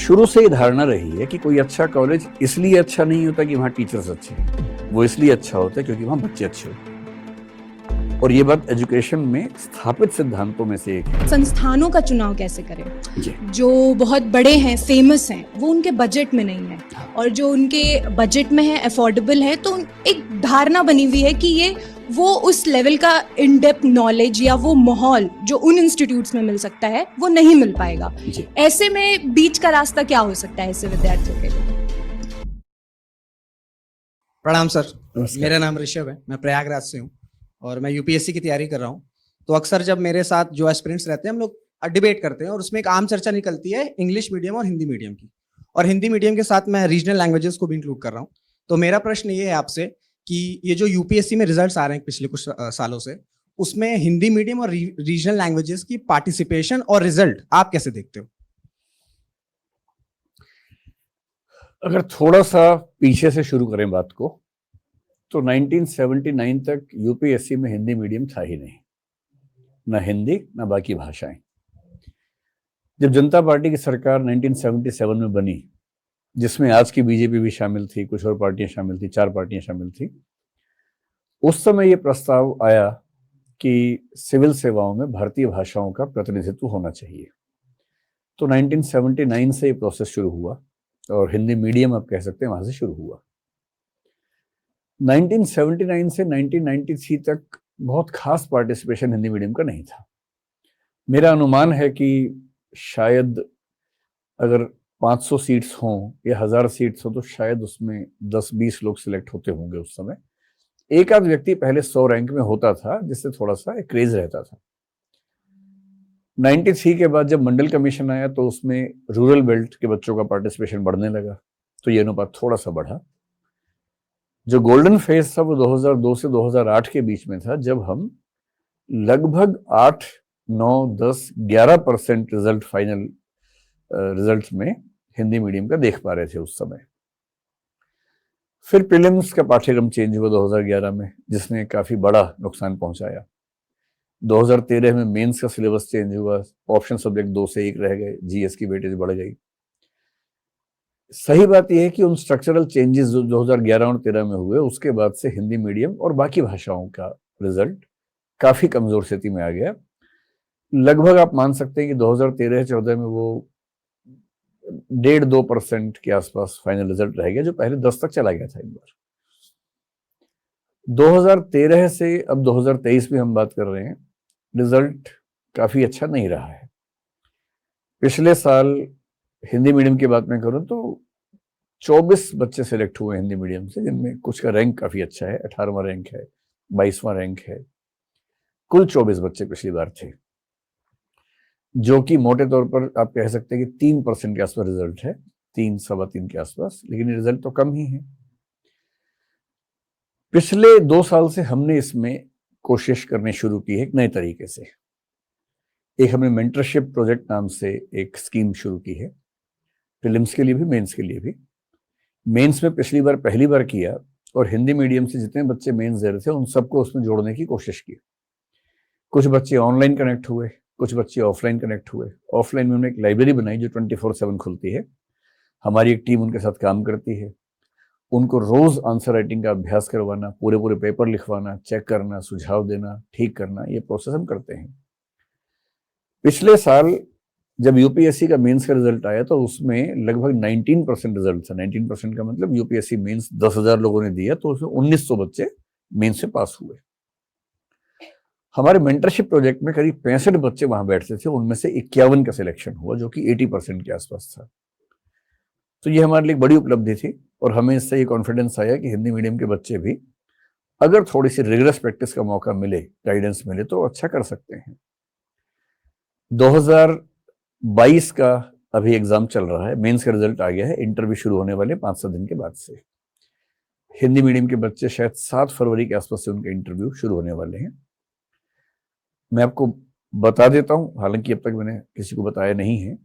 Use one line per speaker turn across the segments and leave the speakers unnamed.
शुरू से ही धारणा रही है कि कोई अच्छा कॉलेज इसलिए अच्छा नहीं होता कि वहां टीचर्स अच्छे हैं, वो इसलिए अच्छा होता है क्योंकि वहां बच्चे अच्छे होते हैं। और ये बात एजुकेशन में स्थापित सिद्धांतों में से एक है।
संस्थानों का चुनाव कैसे करें? जो बहुत बड़े हैं, फेमस हैं, वो उनके बजट में नहीं है, और जो उनके बजट में है, अफोर्डेबल है, तो एक धारणा बनी हुई है कि ये वो उस लेवल का इन डेप्थ नॉलेज या वो माहौल जो उन इंस्टीट्यूट्स में मिल सकता है वो नहीं मिल पाएगा। ऐसे में बीच का रास्ता क्या हो सकता है ऐसे विद्यार्थियों के लिए?
प्रणाम सर, मेरा नाम ऋषभ है, मैं प्रयागराज से हूँ और मैं यूपीएससी की तैयारी कर रहा हूँ। तो अक्सर जब मेरे साथ जो एस्पिरेंट्स रहते हैं हम लोग डिबेट करते हैं और उसमें एक आम चर्चा निकलती है इंग्लिश मीडियम और हिंदी मीडियम की, और हिंदी मीडियम के साथ मैं रीजनल लैंग्वेजेस को भी इंक्लूड कर रहा हूँ। तो मेरा प्रश्न ये है आपसे कि ये जो यूपीएससी में रिजल्ट्स आ रहे हैं पिछले कुछ सालों से, उसमें हिंदी मीडियम और रीजनल लैंग्वेजेस की पार्टिसिपेशन और रिजल्ट आप कैसे देखते हो?
अगर थोड़ा सा पीछे से शुरू करें बात को, तो 1979 तक यूपीएससी में हिंदी मीडियम था ही नहीं, ना हिंदी ना बाकी भाषाएं। जब जनता पार्टी की सरकार 1977 में बनी, जिसमें आज की बीजेपी भी शामिल थी, कुछ और पार्टियां शामिल थी, 4 पार्टियां शामिल थी, उस समय यह प्रस्ताव आया कि सिविल सेवाओं में भारतीय भाषाओं का प्रतिनिधित्व होना चाहिए। तो 1979 से ये प्रोसेस शुरू हुआ और हिंदी मीडियम आप कह सकते हैं वहां से शुरू हुआ। 1979 से 1993 तक बहुत खास पार्टिसिपेशन हिंदी मीडियम का नहीं था। मेरा अनुमान है कि शायद अगर 500 सीट्स हों या 1000 सीट्स हों तो शायद उसमें 10-20 लोग सिलेक्ट होते होंगे उस समय। एक आध व्यक्ति पहले 100 रैंक में होता था, जिससे थोड़ा सा एक क्रेज रहता था। 93 के बाद जब मंडल कमीशन आया तो उसमें रूरल बेल्ट के बच्चों का पार्टिसिपेशन बढ़ने लगा, तो ये अनुपात थोड़ा सा बढ़ा। जो गोल्डन फेज था वो 2002 से 2008 के बीच में था, जब हम लगभग 8, 9, 10, 11% रिजल्ट फाइनल रिजल्ट में हिंदी मीडियम का देख पा रहे थे उस समय। फिर प्रीलिम्स का पाठ्यक्रम चेंज हुआ 2011 में, जिसने काफी बड़ा नुकसान पहुंचाया। 2013 में मेंस का सिलेबस चेंज हुआ, ऑप्शन सब्जेक्ट 2 से 1 रह गए, जीएस की वेटेज बढ़ गई। सही बात यह है कि उन स्ट्रक्चरल चेंजेस जो 2011 और 13 में हुए, उसके बाद से हिंदी मीडियम और बाकी भाषाओं का रिजल्ट काफी कमजोर स्थिति में आ गया। लगभग आप मान सकते हैं कि 2013-14 में वो 1.5-2% के आसपास फाइनल रिजल्ट रह गया, जो पहले 10 तक चला गया था एक बार। 2013 से अब 2023 में हम बात कर रहे हैं, रिजल्ट काफी अच्छा नहीं रहा है। पिछले साल हिंदी मीडियम की बात मैं करूं तो 24 बच्चे सिलेक्ट हुए हिंदी मीडियम से, जिनमें कुछ का रैंक काफी अच्छा है, 18वां रैंक है, 22वां रैंक है। कुल 24 बच्चे पिछली बार थे, जो कि मोटे तौर पर आप कह सकते हैं कि 3% के आसपास रिजल्ट है, 3, 3.25 के आसपास, लेकिन ये रिजल्ट तो कम ही है। पिछले 2 साल से हमने इसमें कोशिश करनी शुरू की है एक नए तरीके से। एक हमने मेंटरशिप प्रोजेक्ट नाम से एक स्कीम शुरू की है, प्रीलिम्स के लिए भी, मेंस के लिए भी। मेंस में पिछली बार पहली बार किया और हिंदी मीडियम से जितने बच्चे मेंस दे रहे थे उन सबको उसमें जोड़ने की कोशिश की। कुछ बच्चे ऑनलाइन कनेक्ट हुए, कुछ बच्चे ऑफलाइन कनेक्ट हुए। ऑफलाइन में हमने एक लाइब्रेरी बनाई जो 24/7 खुलती है। हमारी एक टीम उनके साथ काम करती है। उनको रोज आंसर राइटिंग का अभ्यास करवाना, पूरे पेपर लिखवाना, चेक करना, सुझाव देना, ठीक करना, ये प्रोसेस हम करते हैं। पिछले साल जब यूपीएससी का मेंस का रिजल्ट आया तो उसमें लगभग 19% रिजल्ट था। 19% का मतलब यूपीएससी मेंस 10,000 लोगों ने दिया तो उसमें 1900 बच्चे मेंस से पास हुए। हमारे मेंटरशिप प्रोजेक्ट में करीब 65 बच्चे वहां बैठते थे, उनमें से 51 का सिलेक्शन हुआ, जो कि 80% के आसपास था। तो ये हमारे लिए बड़ी उपलब्धि थी और हमें इससे ये कॉन्फिडेंस आया कि हिंदी मीडियम के बच्चे भी अगर थोड़ी सी रिगरस प्रैक्टिस का मौका मिले, गाइडेंस मिले, तो अच्छा कर सकते हैं। 2022 का अभी एग्जाम चल रहा है, मेंस का रिजल्ट आ गया है, इंटरव्यू शुरू होने वाले 5-7 दिन के बाद से। हिंदी मीडियम के बच्चे शायद 7 फरवरी के आसपास से उनके इंटरव्यू शुरू होने वाले हैं। मैं आपको बता देता हूं, हालांकि अब तक मैंने किसी को बताया नहीं है,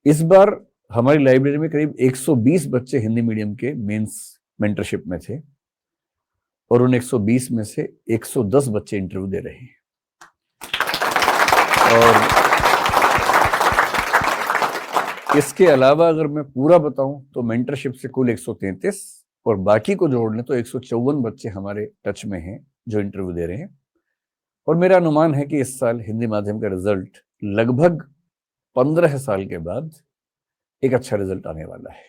इस बार हमारी लाइब्रेरी में करीब 120 बच्चे हिंदी मीडियम के मेंस मेंटरशिप में थे और उन 120 में से 110 बच्चे इंटरव्यू दे रहे हैं। और इसके अलावा अगर मैं पूरा बताऊं तो मेंटरशिप से कुल 133 और बाकी को जोड़ लें तो 154 बच्चे हमारे टच में हैं जो इंटरव्यू दे रहे हैं। और मेरा अनुमान है कि इस साल हिंदी माध्यम का रिजल्ट लगभग 15 साल के बाद एक अच्छा रिजल्ट आने वाला है।